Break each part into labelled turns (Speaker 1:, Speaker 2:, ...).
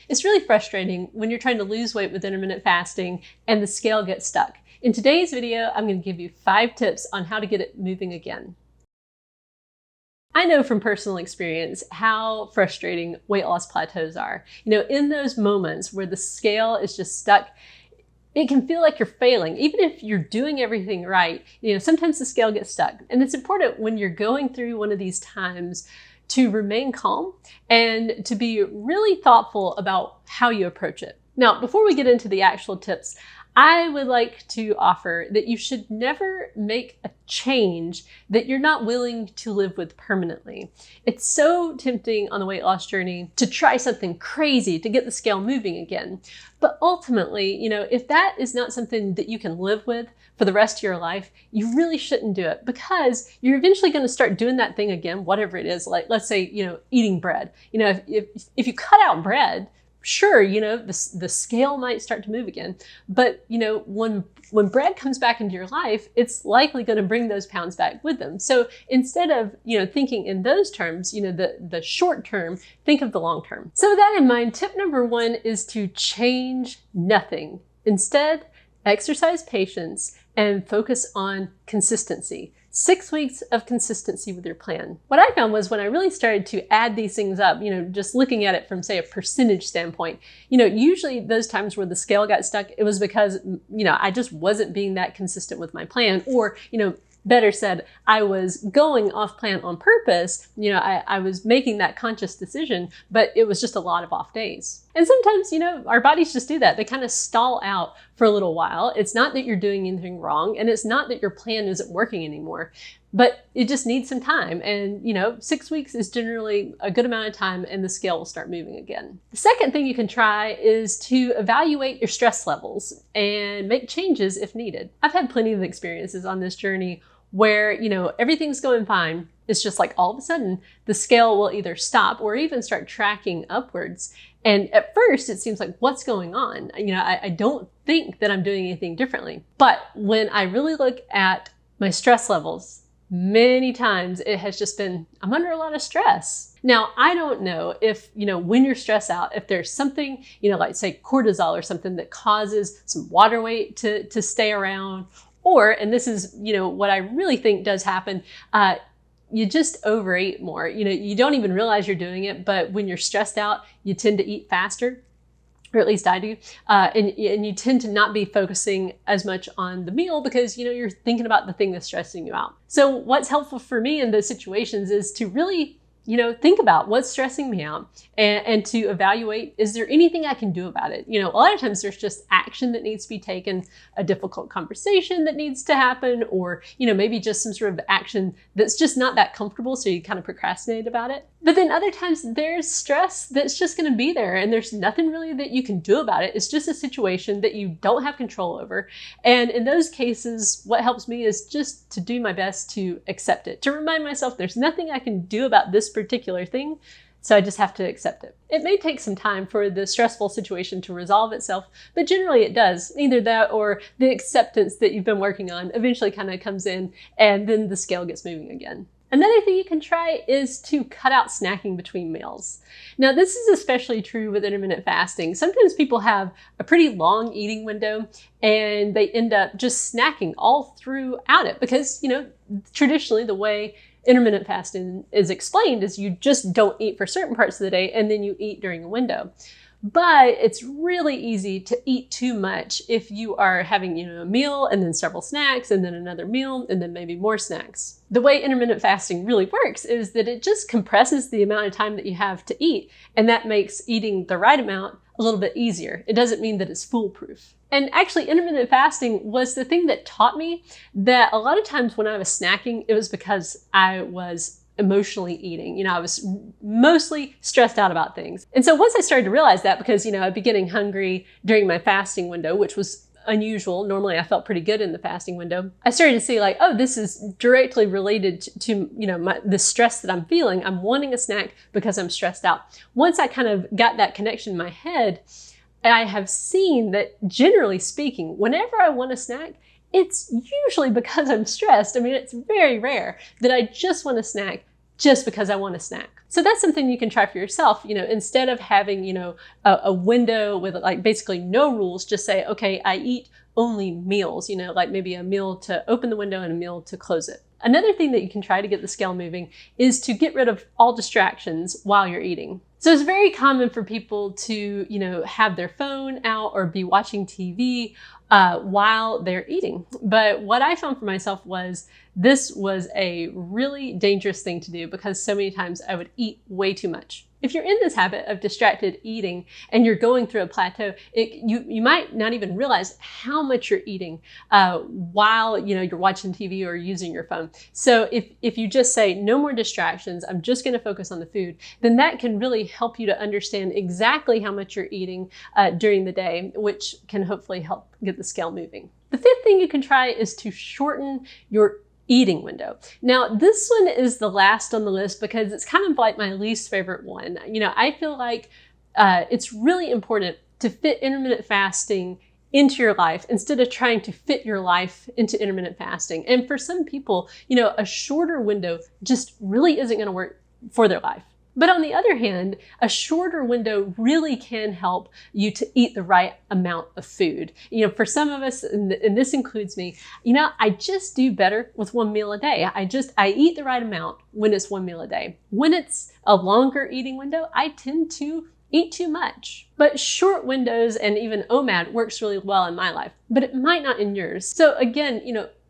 Speaker 1: It's really frustrating when you're trying to lose weight with intermittent fasting and the scale gets stuck. In today's video, I'm going to give you 5 tips on how to get it moving again. I know from personal experience how frustrating weight loss plateaus are. In those moments where the scale is just stuck, it can feel like you're failing. Even if you're doing everything right, sometimes the scale gets stuck. And it's important when you're going through one of these times to remain calm and to be really thoughtful about how you approach it. Now, before we get into the actual tips, I would like to offer that you should never make a change that you're not willing to live with permanently. It's so tempting on the weight loss journey to try something crazy to get the scale moving again. But ultimately, if that is not something that you can live with for the rest of your life, you really shouldn't do it, because you're eventually going to start doing that thing again, whatever it is. Like, let's say, eating bread. If you cut out bread, sure, the scale might start to move again, but when bread comes back into your life, it's likely going to bring those pounds back with them. So instead of thinking in those terms, the short term, think of the long term. So with that in mind, tip number 1 is to change nothing. Instead, exercise patience and focus on consistency. 6 weeks of consistency with your plan. What I found was when I really started to add these things up, just looking at it from, say, a percentage standpoint, usually those times where the scale got stuck, it was because, I just wasn't being that consistent with my plan, or, better said, I was going off plan on purpose. I was making that conscious decision, but it was just a lot of off days. And sometimes, our bodies just do that. They kind of stall out for a little while. It's not that you're doing anything wrong, and it's not that your plan isn't working anymore, but it just needs some time. And, 6 weeks is generally a good amount of time, and the scale will start moving again. The second thing you can try is to evaluate your stress levels and make changes if needed. I've had plenty of experiences on this journey where, everything's going fine. It's just like all of a sudden the scale will either stop or even start tracking upwards. And at first it seems like, what's going on? I don't think that I'm doing anything differently. But when I really look at my stress levels, many times it has just been, I'm under a lot of stress. Now, I don't know if, when you're stressed out, if there's something, like say cortisol or something that causes some water weight to stay around. Or, and this is, what I really think does happen, you just overeat more. You don't even realize you're doing it, but when you're stressed out, you tend to eat faster, or at least I do. And you tend to not be focusing as much on the meal because, you're thinking about the thing that's stressing you out. So what's helpful for me in those situations is to really think about what's stressing me out and to evaluate, is there anything I can do about it? A lot of times there's just action that needs to be taken, a difficult conversation that needs to happen, or, maybe just some sort of action that's just not that comfortable, so you kind of procrastinate about it. But then other times there's stress that's just going to be there and there's nothing really that you can do about it. It's just a situation that you don't have control over. And in those cases, what helps me is just to do my best to accept it, to remind myself there's nothing I can do about this particular thing, so I just have to accept it. It may take some time for the stressful situation to resolve itself, but generally it does. Either that or the acceptance that you've been working on eventually kind of comes in, and then the scale gets moving again. Another thing you can try is to cut out snacking between meals. Now, this is especially true with intermittent fasting. Sometimes people have a pretty long eating window and they end up just snacking all throughout it because, traditionally the way intermittent fasting is explained is you just don't eat for certain parts of the day and then you eat during a window. But it's really easy to eat too much if you are having, a meal and then several snacks and then another meal and then maybe more snacks. The way intermittent fasting really works is that it just compresses the amount of time that you have to eat, and that makes eating the right amount a little bit easier. It doesn't mean that it's foolproof. And actually, intermittent fasting was the thing that taught me that a lot of times when I was snacking, it was because I was emotionally eating. I was mostly stressed out about things. And so once I started to realize that, because, I'd be getting hungry during my fasting window, which was unusual. Normally I felt pretty good in the fasting window. I started to see like, oh, this is directly related to the stress that I'm feeling. I'm wanting a snack because I'm stressed out. Once I kind of got that connection in my head, I have seen that generally speaking, whenever I want a snack, it's usually because I'm stressed. I mean, it's very rare that I just want a snack just because I want a snack. So that's something you can try for yourself. Instead of having, a window with like basically no rules, just say, okay, I eat only meals, like maybe a meal to open the window and a meal to close it. Another thing that you can try to get the scale moving is to get rid of all distractions while you're eating. So it's very common for people to, have their phone out or be watching TV while they're eating. But what I found for myself was this was a really dangerous thing to do because so many times I would eat way too much. If you're in this habit of distracted eating and you're going through a plateau, you might not even realize how much you're eating while you're watching TV or using your phone. So if you just say no more distractions, I'm just going to focus on the food, then that can really help you to understand exactly how much you're eating during the day, which can hopefully help get the scale moving. The fifth thing you can try is to shorten your eating window. Now, this one is the last on the list because it's kind of like my least favorite one. I feel like it's really important to fit intermittent fasting into your life instead of trying to fit your life into intermittent fasting. And for some people, a shorter window just really isn't going to work for their life. But on the other hand, a shorter window really can help you to eat the right amount of food. For some of us, and this includes me, I just do better with one meal a day. I eat the right amount when it's one meal a day. When it's a longer eating window, I tend to eat too much. But short windows and even OMAD works really well in my life, but it might not in yours. So again,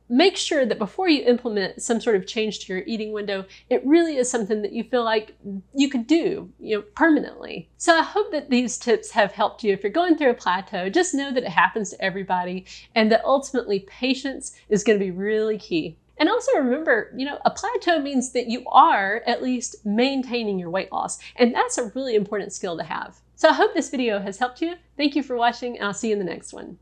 Speaker 1: make sure that before you implement some sort of change to your eating window, it really is something that you feel like you could do, permanently. So I hope that these tips have helped you. If you're going through a plateau, just know that it happens to everybody and that ultimately patience is going to be really key. And also remember, a plateau means that you are at least maintaining your weight loss. And that's a really important skill to have. So I hope this video has helped you. Thank you for watching, and I'll see you in the next one.